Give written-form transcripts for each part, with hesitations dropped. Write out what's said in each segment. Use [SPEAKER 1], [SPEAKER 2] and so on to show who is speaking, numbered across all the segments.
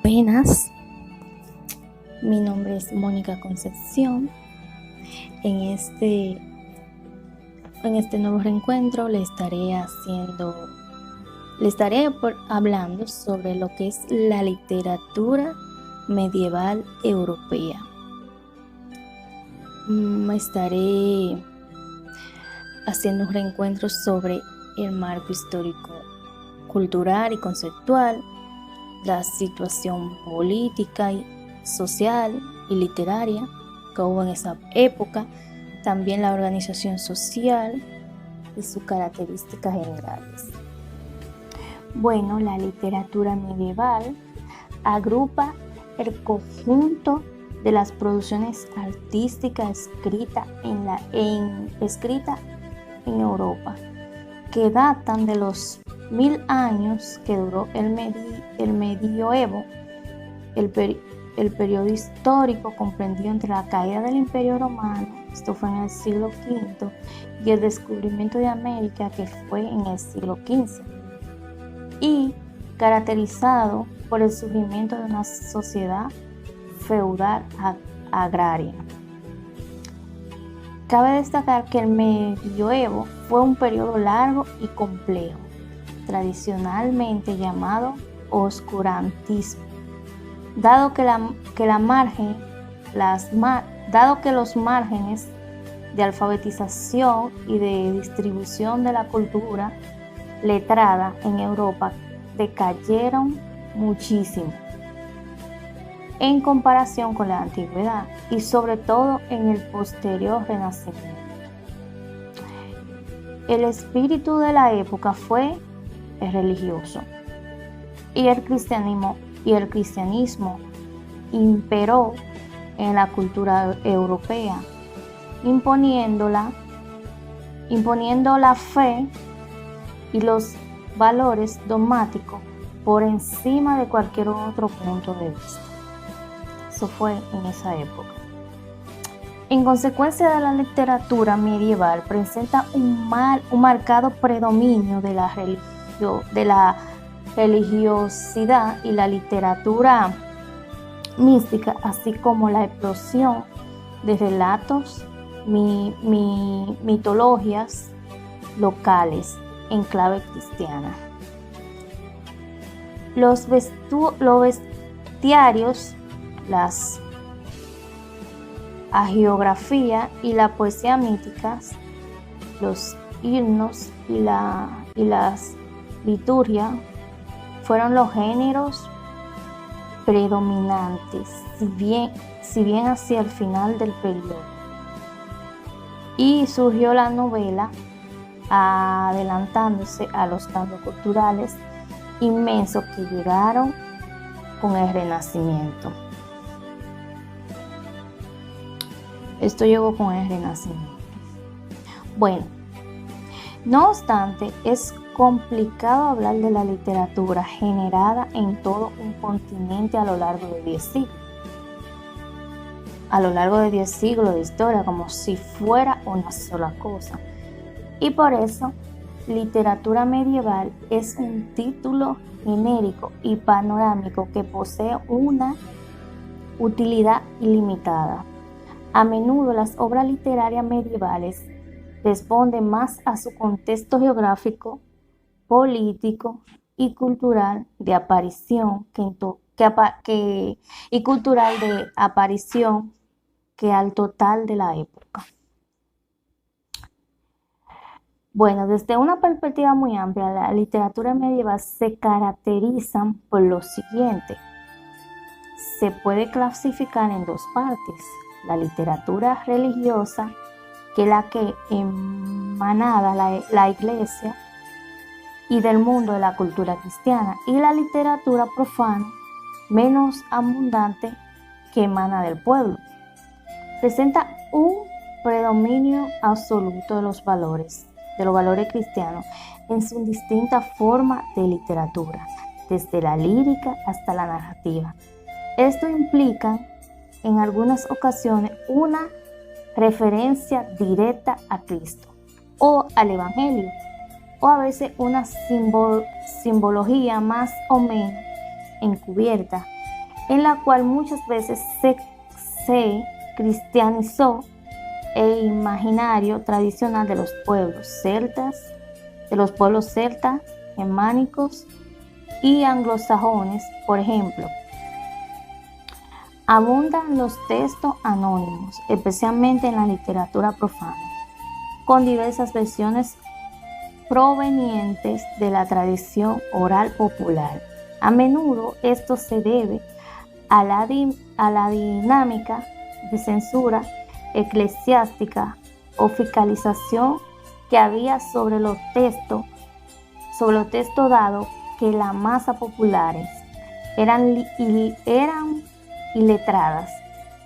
[SPEAKER 1] Buenas, mi nombre es Mónica Concepción. En este, en este nuevo reencuentro hablando sobre lo que es la literatura medieval europea. Estaré haciendo un reencuentro sobre el marco histórico, cultural y conceptual, la situación política y social y literaria que hubo en esa época, también la organización social y sus características generales. Bueno, la literatura medieval agrupa el conjunto de las producciones artísticas escritas en Europa, que datan de los 1000 años que duró el medioevo. El periodo histórico comprendió entre la caída del Imperio Romano, esto fue en el siglo V, y el descubrimiento de América, que fue en el siglo XV, y caracterizado por el surgimiento de una sociedad feudal agraria. Cabe destacar que el medioevo fue un periodo largo y complejo, tradicionalmente llamado oscurantismo, dado que los márgenes de alfabetización y de distribución de la cultura letrada en Europa decayeron muchísimo en comparación con la antigüedad y sobre todo en el posterior Renacimiento. El espíritu de la época fue el religioso y el cristianismo imperó en la cultura europea, imponiendo la fe y los valores dogmáticos por encima de cualquier otro punto de vista. Eso fue en esa época. En consecuencia de la literatura medieval presenta un marcado predominio de la religiosidad y la literatura mística, así como la explosión de relatos, mitologías locales en clave cristiana. Los bestiarios, las hagiografía y la poesía míticas, los himnos y las liturgias fueron los géneros predominantes, si bien hacia el final del periodo. Y surgió la novela, adelantándose a los cambios culturales inmensos que llegaron con el Renacimiento. Esto llegó con el Renacimiento. Bueno, no obstante, es complicado hablar de la literatura generada en todo un continente a lo largo de 10 siglos. A lo largo de 10 siglos de historia, como si fuera una sola cosa. Y por eso, literatura medieval es un título genérico y panorámico que posee una utilidad ilimitada. A menudo las obras literarias medievales responden más a su contexto geográfico, político y cultural de aparición que al total de la época. Bueno, desde una perspectiva muy amplia, la literatura medieval se caracteriza por lo siguiente. Se puede clasificar en dos partes: la literatura religiosa, que es la que emanada la Iglesia y del mundo de la cultura cristiana, y la literatura profana, menos abundante, que emana del pueblo. Presenta un predominio absoluto de los valores cristianos en su distinta forma de literatura, desde la lírica hasta la narrativa. Esto implica en algunas ocasiones una referencia directa a Cristo o al Evangelio, o a veces una simbología más o menos encubierta, en la cual muchas veces se cristianizó el imaginario tradicional de los pueblos celtas, germánicos y anglosajones. Por ejemplo, abundan los textos anónimos, especialmente en la literatura profana, con diversas versiones provenientes de la tradición oral popular. A menudo esto se debe a la dinámica de censura eclesiástica o fiscalización que había sobre los textos dados que las masas populares eran iletradas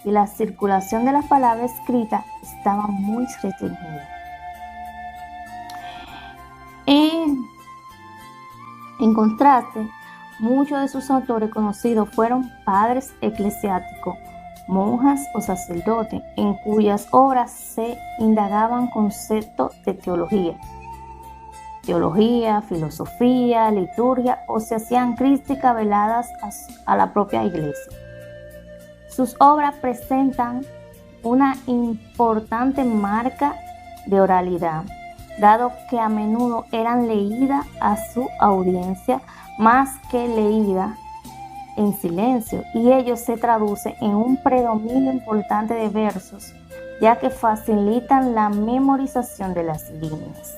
[SPEAKER 1] y la circulación de la palabra escrita estaba muy restringida. En contraste, muchos de sus autores conocidos fueron padres eclesiásticos, monjas o sacerdotes, en cuyas obras se indagaban conceptos de teología, filosofía, liturgia, o se hacían críticas veladas a la propia iglesia. Sus obras presentan una importante marca de oralidad, dado que a menudo eran leídas a su audiencia más que leídas en silencio, y ello se traduce en un predominio importante de versos, ya que facilitan la memorización de las líneas.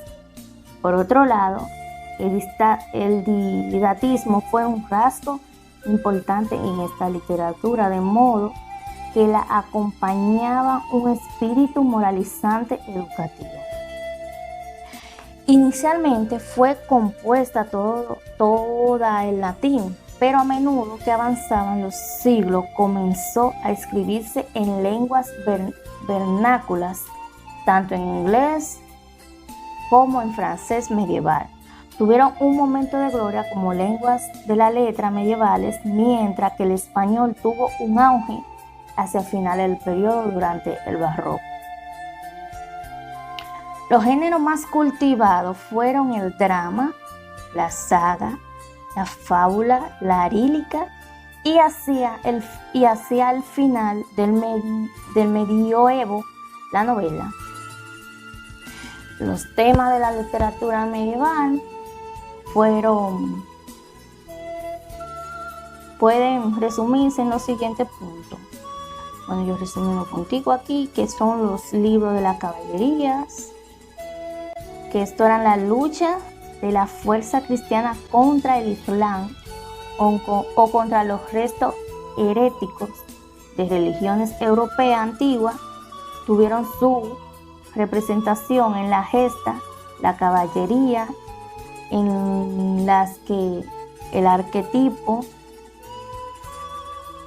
[SPEAKER 1] Por otro lado, el didactismo fue un rasgo importante en esta literatura, de modo que la acompañaba un espíritu moralizante educativo. Inicialmente fue compuesta toda en latín, pero a menudo que avanzaban los siglos comenzó a escribirse en lenguas vernáculas, tanto en inglés como en francés medieval. Tuvieron un momento de gloria como lenguas de la letra medievales, mientras que el español tuvo un auge hacia finales del periodo durante el barroco. Los géneros más cultivados fueron el drama, la saga, la fábula, la lírica y hacia el final del medioevo, la novela. Los temas de la literatura medieval pueden resumirse en los siguientes puntos. Bueno, yo resumo contigo aquí, que son los libros de las caballerías, que esto era la lucha de la fuerza cristiana contra el Islam o contra los restos heréticos de religiones europeas antiguas. Tuvieron su representación en la gesta, la caballería, en las que el arquetipo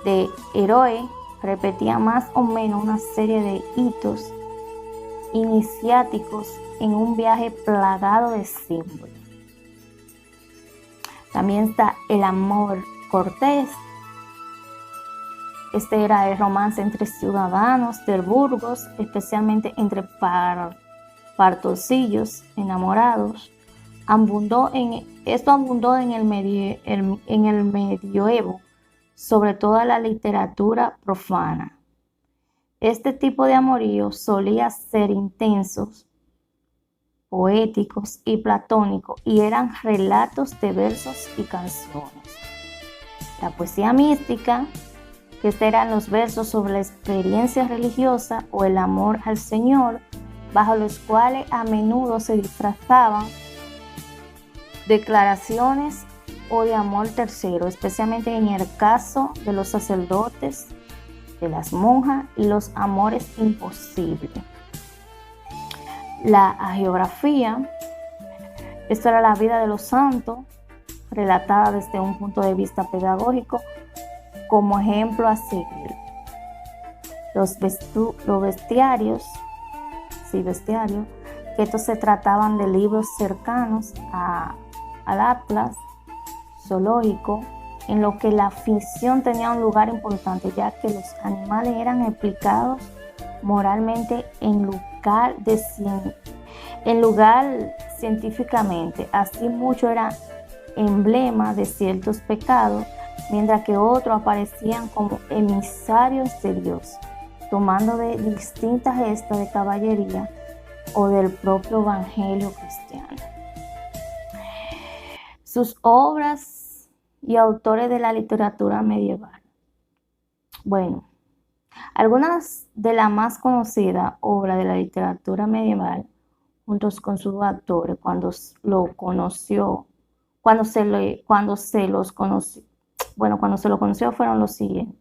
[SPEAKER 1] de héroe repetía más o menos una serie de hitos iniciáticos en un viaje plagado de símbolos. También está el amor cortés. Este era el romance entre ciudadanos del Burgos, especialmente entre partosillos enamorados. Esto abundó en el medioevo, sobre todo en la literatura profana. Este tipo de amorío solía ser intensos, poéticos y platónicos, y eran relatos de versos y canciones. La poesía mística, que eran los versos sobre la experiencia religiosa o el amor al Señor, bajo los cuales a menudo se disfrazaban declaraciones o de amor tercero, especialmente en el caso de los sacerdotes, de las monjas y los amores imposibles. La hagiografía, esto era la vida de los santos, relatada desde un punto de vista pedagógico, como ejemplo a seguir. Los bestiarios, que estos se trataban de libros cercanos al Atlas zoológico, en lo que la ficción tenía un lugar importante, ya que los animales eran explicados moralmente en lugar científicamente. Así mucho era emblema de ciertos pecados mientras que otros aparecían como emisarios de Dios, tomando de distintas gestas de caballería o del propio evangelio cristiano. Sus obras y autores de la literatura medieval. Bueno, algunas de las más conocidas obras de la literatura medieval, juntos con sus autores, cuando se lo conoció, fueron los siguientes.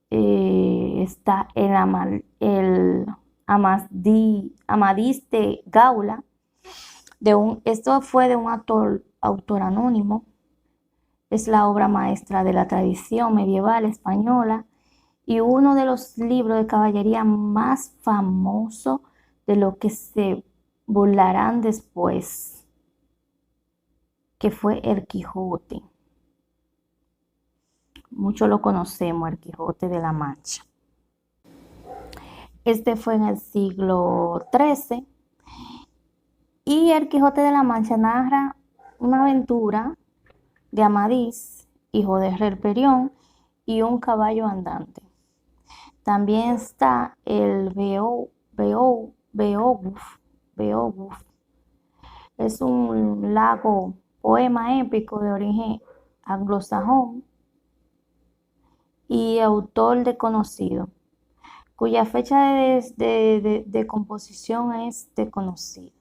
[SPEAKER 1] Está el Amadís de Gaula, esto fue de un autor anónimo. Es la obra maestra de la tradición medieval española y uno de los libros de caballería más famosos de lo que se burlarán después, que fue el Quijote. Muchos lo conocemos, el Quijote de la Mancha. Este fue en el siglo XIII y el Quijote de la Mancha narra una aventura de Amadís, hijo de Rerperión, y un caballo andante. También está el Beowulf. Es un largo poema épico de origen anglosajón y autor desconocido, cuya fecha de composición es desconocida.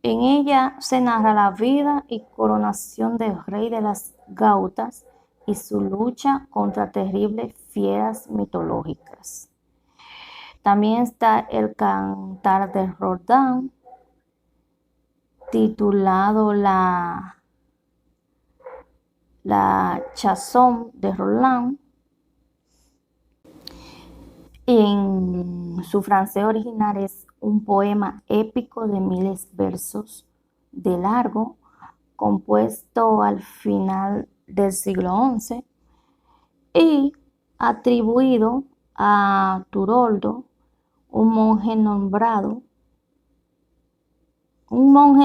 [SPEAKER 1] En ella se narra la vida y coronación del rey de las Gautas y su lucha contra terribles fieras mitológicas. También está el Cantar de Roldán, titulado la Chanson de Roland. En su francés original es un poema épico de miles versos de largo, compuesto al final del siglo XI y atribuido a Turoldo, un monje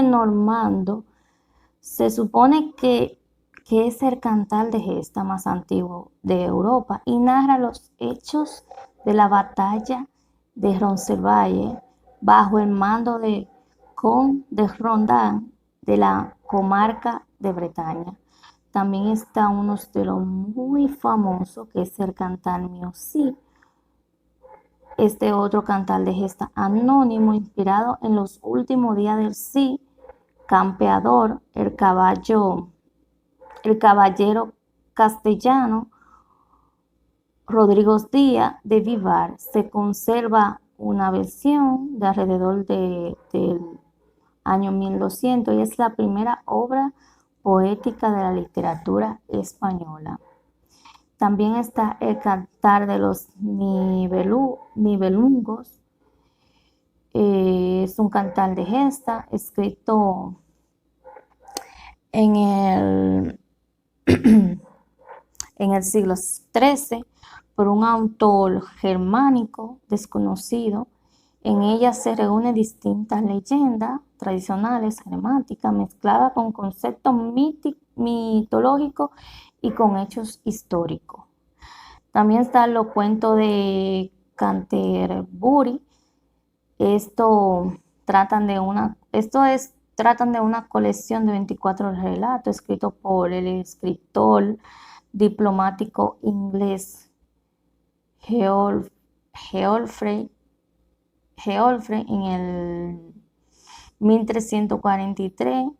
[SPEAKER 1] normando. Se supone que es el cantar de gesta más antiguo de Europa y narra los hechos de la batalla de Roncesvalles bajo el mando de Conde de Rondán de la comarca de Bretaña. También está uno de los muy famosos, que es el cantar Mio Sí. Este otro cantar de gesta anónimo inspirado en los últimos días del Cid Campeador, el caballero castellano Rodrigo Díaz de Vivar. Se conserva una versión de alrededor del año 1200 y es la primera obra poética de la literatura española. También está el Cantar de los Nibelungos. Es un cantar de gesta escrito en el siglo XIII por un autor germánico desconocido. En ella se reúnen distintas leyendas tradicionales germánicas mezcladas con conceptos mitológicos y con hechos históricos. También están los cuentos de Canterbury. Tratan de una colección de 24 relatos escritos por el escritor diplomático inglés Geoffrey en el 1343,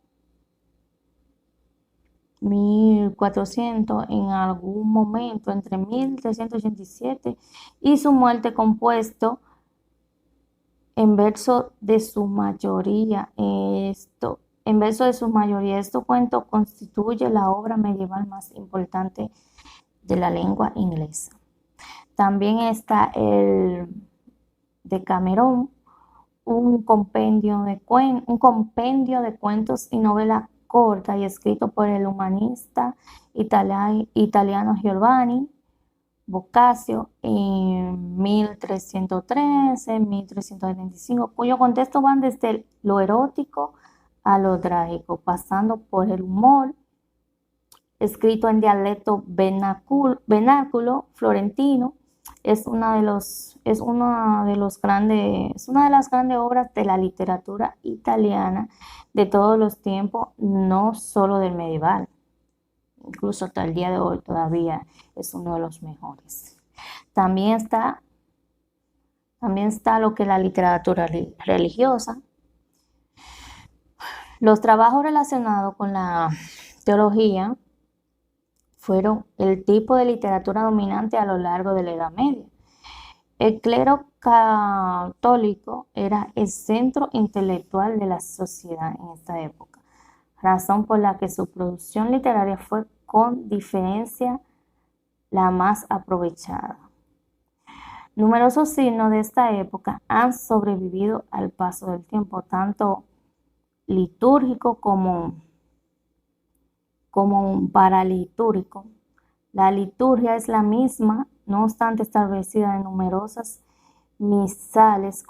[SPEAKER 1] 1400, en algún momento entre 1387 y su muerte, compuesto en verso de su mayoría. Estos cuentos constituye la obra medieval más importante de la lengua inglesa. También está el Decamerón, un compendio de cuentos y novelas cortas y escrito por el humanista italiano Giovanni Boccaccio en 1313-1375, cuyo contexto van desde lo erótico a lo trágico, pasando por el humor escrito en dialecto vernáculo florentino. Es una de las grandes obras de la literatura italiana de todos los tiempos, no solo del medieval. Incluso hasta el día de hoy todavía es uno de los mejores. También está lo que es la literatura religiosa. Los trabajos relacionados con la teología fueron el tipo de literatura dominante a lo largo de la Edad Media. El clero católico era el centro intelectual de la sociedad en esta época, razón por la que su producción literaria fue con diferencia la más aprovechada. Numerosos signos de esta época han sobrevivido al paso del tiempo, tanto litúrgico como un paralitúrgico. La liturgia es la misma, no obstante establecida en numerosas misales,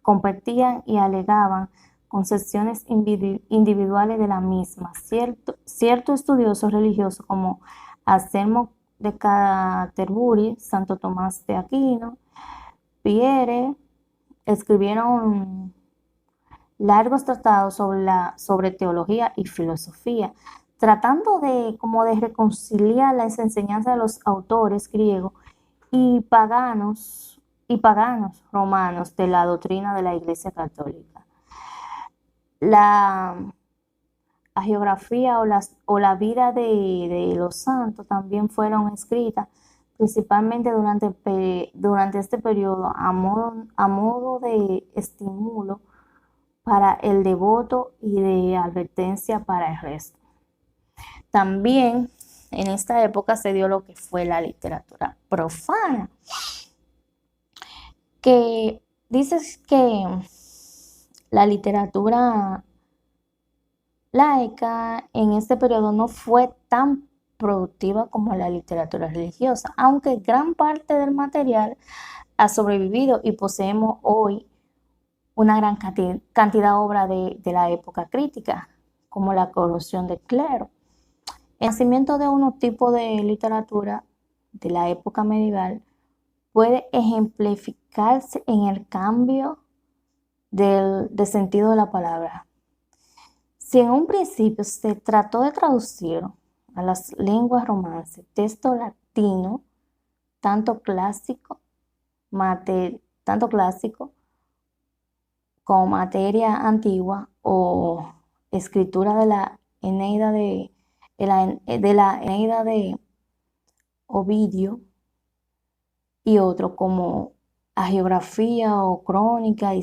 [SPEAKER 1] competían y alegaban concepciones individuales de la misma. Cierto estudioso religioso como Anselmo de Canterbury, Santo Tomás de Aquino, Pierre, escribieron largos tratados sobre teología y filosofía, tratando de reconciliar las enseñanzas de los autores griegos y paganos romanos de la doctrina de la Iglesia Católica. La geografía o la vida de los santos también fueron escritas principalmente durante este periodo a modo de estímulo para el devoto y de advertencia para el resto. También en esta época se dio lo que fue la literatura profana, que dices que la literatura laica en este periodo no fue tan productiva como la literatura religiosa, aunque gran parte del material ha sobrevivido y poseemos hoy una gran cantidad de obras de la época crítica, como la corrupción del clero. El nacimiento de un tipo de literatura de la época medieval puede ejemplificarse en el cambio de sentido de la palabra. Si en un principio se trató de traducir a las lenguas romances texto latino, tanto clásico como materia antigua o escritura de la Eneida de Ovidio y otro como hagiografía o crónica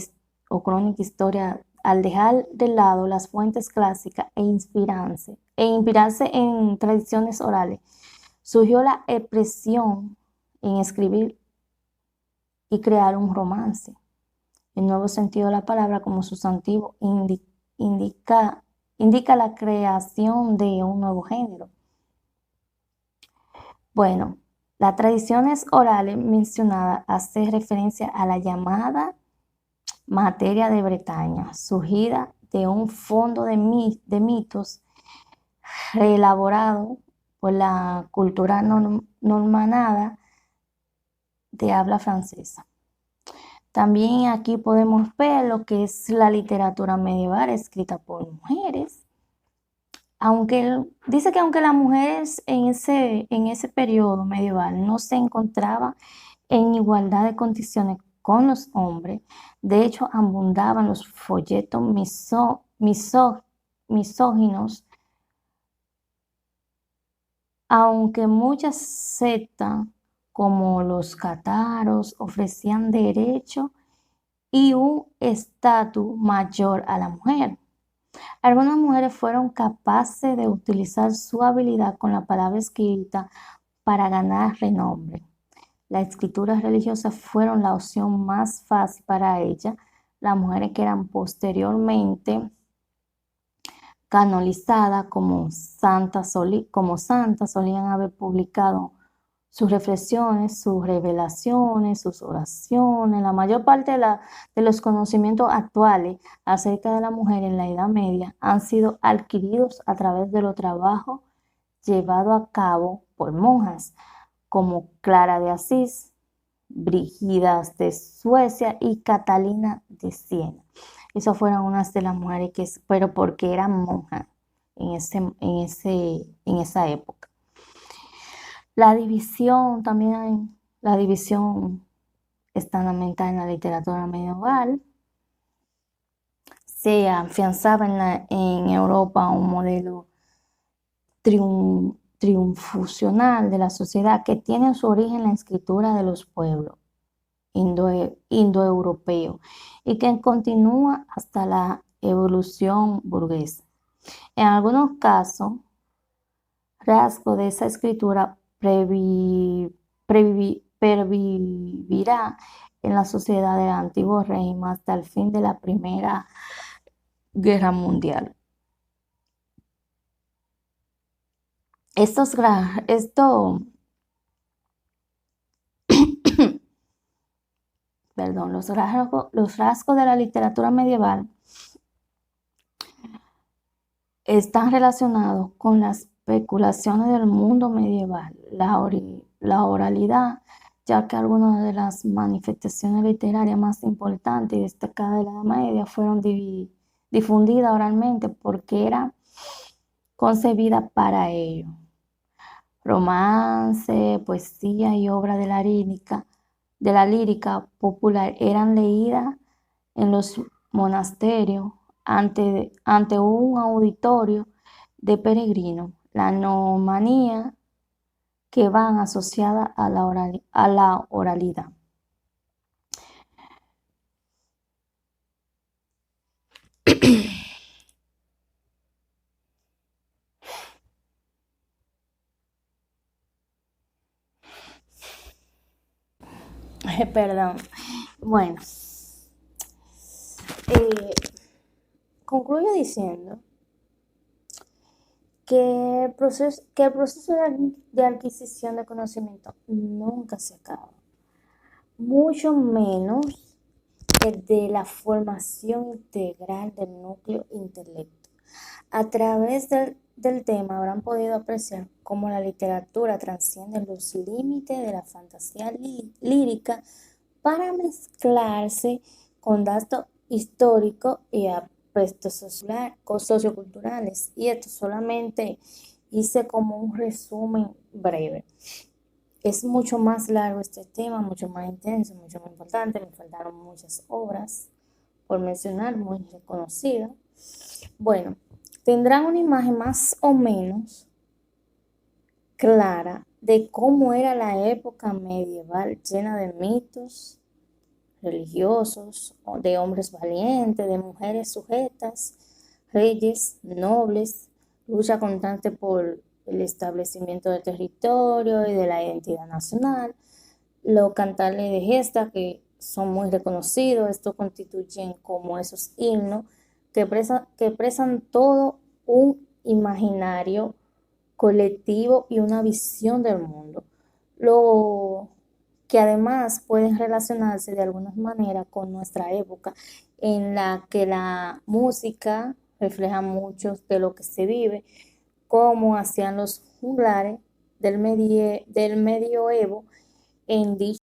[SPEAKER 1] historia, al dejar de lado las fuentes clásicas e inspirarse en tradiciones orales, surgió la expresión en escribir y crear un romance. El nuevo sentido de la palabra como sustantivo indica la creación de un nuevo género. Bueno, las tradiciones orales mencionadas hacen referencia a la llamada materia de Bretaña, surgida de un fondo de mitos reelaborado por la cultura normanda de habla francesa. También aquí podemos ver lo que es la literatura medieval escrita por mujeres. Dice que aunque las mujeres en ese periodo medieval no se encontraban en igualdad de condiciones con los hombres, de hecho abundaban los folletos misóginos, aunque muchas sectas como los cátaros ofrecían derecho y un estatus mayor a la mujer. Algunas mujeres fueron capaces de utilizar su habilidad con la palabra escrita para ganar renombre. Las escrituras religiosas fueron la opción más fácil para ellas. Las mujeres que eran posteriormente canonizadas como santas solían haber publicado sus reflexiones, sus revelaciones, sus oraciones. La mayor parte de los conocimientos actuales acerca de la mujer en la Edad Media han sido adquiridos a través de los trabajos llevado a cabo por monjas como Clara de Asís, Brígida de Suecia y Catalina de Siena. Esas fueron unas de las mujeres pero porque eran monjas en esa época. La división estamental en la literatura medieval, se afianzaba en Europa un modelo triunfusional de la sociedad que tiene su origen en la escritura de los pueblos indoeuropeos y que continúa hasta la evolución burguesa. En algunos casos, rasgo de esa escritura pervivirá en la sociedad del antiguo régimen hasta el fin de la Primera Guerra Mundial. Perdón, los rasgos de la literatura medieval están relacionados con las especulaciones del mundo medieval, la oralidad, ya que algunas de las manifestaciones literarias más importantes y destacadas de la Edad Media fueron difundidas oralmente porque era concebida para ello. Romance, poesía y obras de la lírica popular eran leídas en los monasterios ante un auditorio de peregrinos. La nomanía que van asociada a la oralidad. Perdón. Bueno, concluyo diciendo que el proceso de adquisición de conocimiento nunca se acaba, mucho menos el de la formación integral del núcleo intelecto. A través del tema habrán podido apreciar cómo la literatura trasciende los límites de la fantasía lírica para mezclarse con datos históricos y aspectos socioculturales. Y esto solamente hice como un resumen breve. Es mucho más largo este tema, mucho más intenso, mucho más importante. Me faltaron muchas obras por mencionar, muy reconocidas. Bueno, tendrán una imagen más o menos clara de cómo era la época medieval, llena de mitos religiosos, de hombres valientes, de mujeres sujetas, reyes, nobles, lucha constante por el establecimiento del territorio y de la identidad nacional, los cantares de gesta que son muy reconocidos. Estos constituyen como esos himnos que expresan todo un imaginario colectivo y una visión del mundo, lo que además pueden relacionarse de alguna manera con nuestra época, en la que la música refleja mucho de lo que se vive, como hacían los juglares del medioevo en dicho